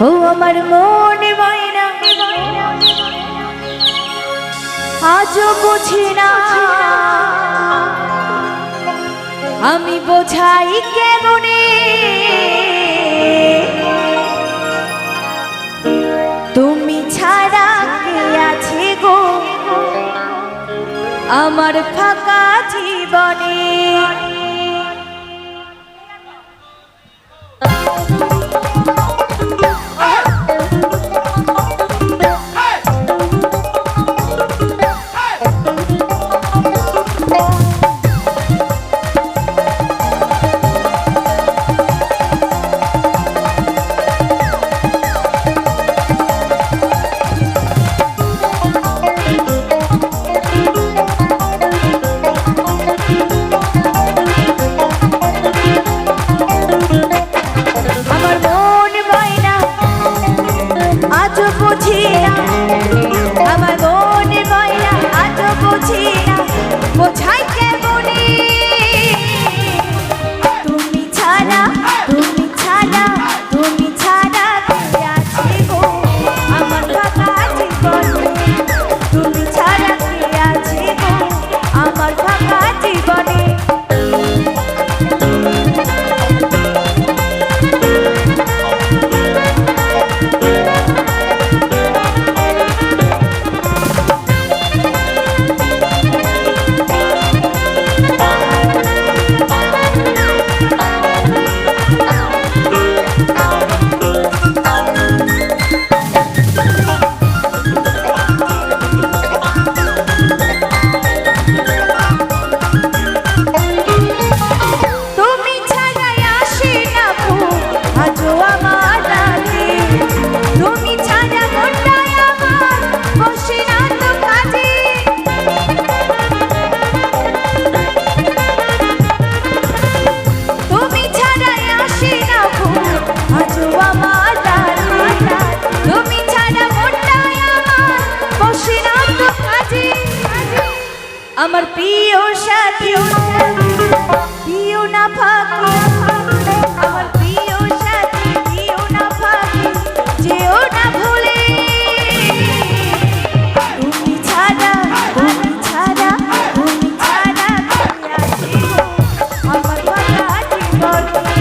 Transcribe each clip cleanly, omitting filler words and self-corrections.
ও আমার মনে ময়না আজও বুঝি না আমি বোঝাই কেমনে তুমি ছাড়া কে আছে গো আমার ফাঁকা জীবনে। আমার মনে ময়না আজও বুঝি না বোঝাই কেমনে তুমি ছাড়া তুমি ছাড়া তুমি ছাড়া কে আছে গো আমার ফাঁকা জীবনে তুমি ছাড়া কে আছে গো আমার ফাঁকা জীবনে। আমার প্রিয় সাথী দিও না ফাঁকি আমার প্রিয় সাথী দিও না ফাঁকি যেও না ভুলে তুমি ছাড়া তুমি ছাড়া তুমি ছাড়া কে আছে গো আমার ফাঁকা জীবনে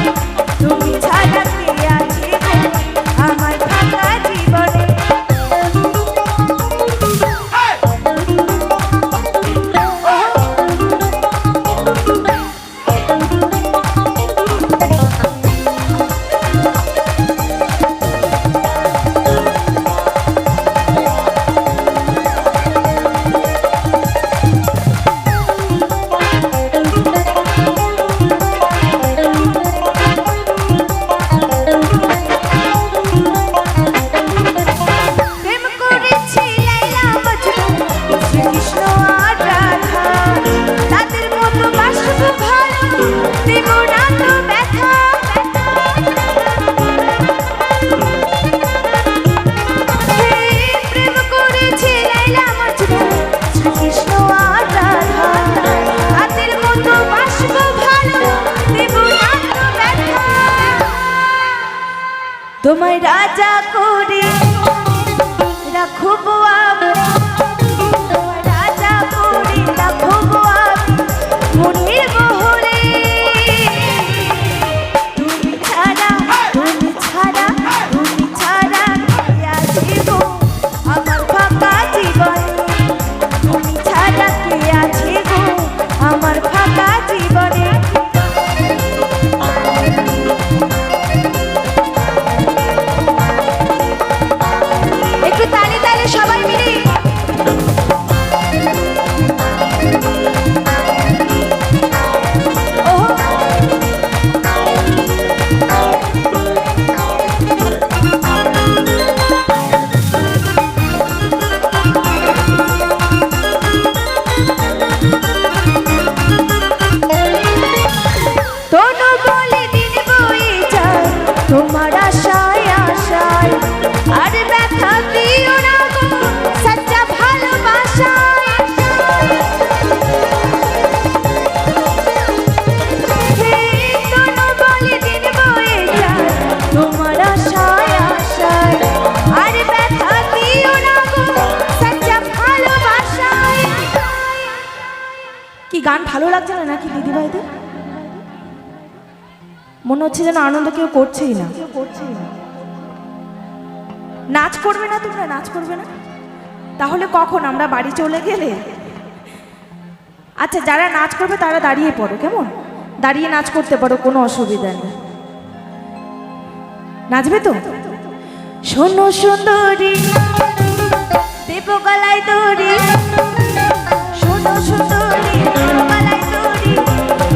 তুমি ছাড়া কে আছে গো আমার ফাঁকা জীবনে। তোমায় রাজা করে রাখবো আমি তোমায় রাজা করে রাখবো আমি মনের বহরে তুমি ছাড়া তুমি ছাড়া তুমি ছাড়া কে আছে গো আমার ফাঁকা জীবনে তুমি ছাড়া কে আছে গো আমার ফাঁকা জীবনে। সবাই মিলে তোমার আশায় আশায় আর ব্যথা দিও না সচ্চা ভালোবাসায় তোমার আশায় আশায় কি গান ভালো লাগছে না নাকি দিদিভাইদের? মনে হচ্ছে যেন আনন্দ কেউ করছেই না। নাচ করবে না তোমরা? নাচ করবে না? তাহলে কখন? আমরা বাড়ি চলে গেলে? আচ্ছা, যারা নাচ করবে তারা দাঁড়িয়ে পড়ো, কেমন? দাঁড়িয়ে নাচ করতে পারো, কোনো অসুবিধা নেই। নাচবে তো? শোনো সুন্দরী, দেব গলায় দড়ি, শোনো সুন্দরী, দেব গলায় দড়ি,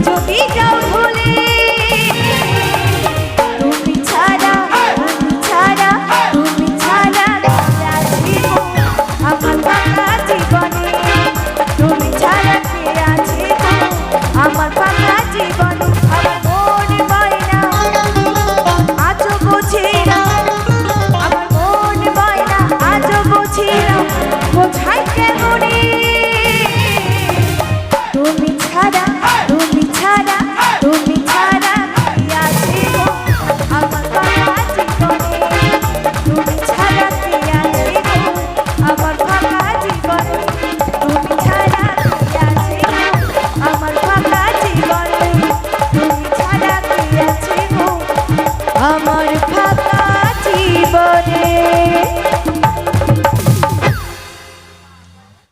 যদি যাও ভুলে তুমি ছাড়া, তুমি ছাড়া, তুমি ছাড়া কে আছে গো আমার বাংলা জীবনে, তুমি ছাড়া কে আছে গো আমার বাংলা জীবনে। আমার মন ময়না আজও বুঝি না, আমার মন ময়না আজও বুঝি না, বোঝাই কেমনে তুমি ছাড়া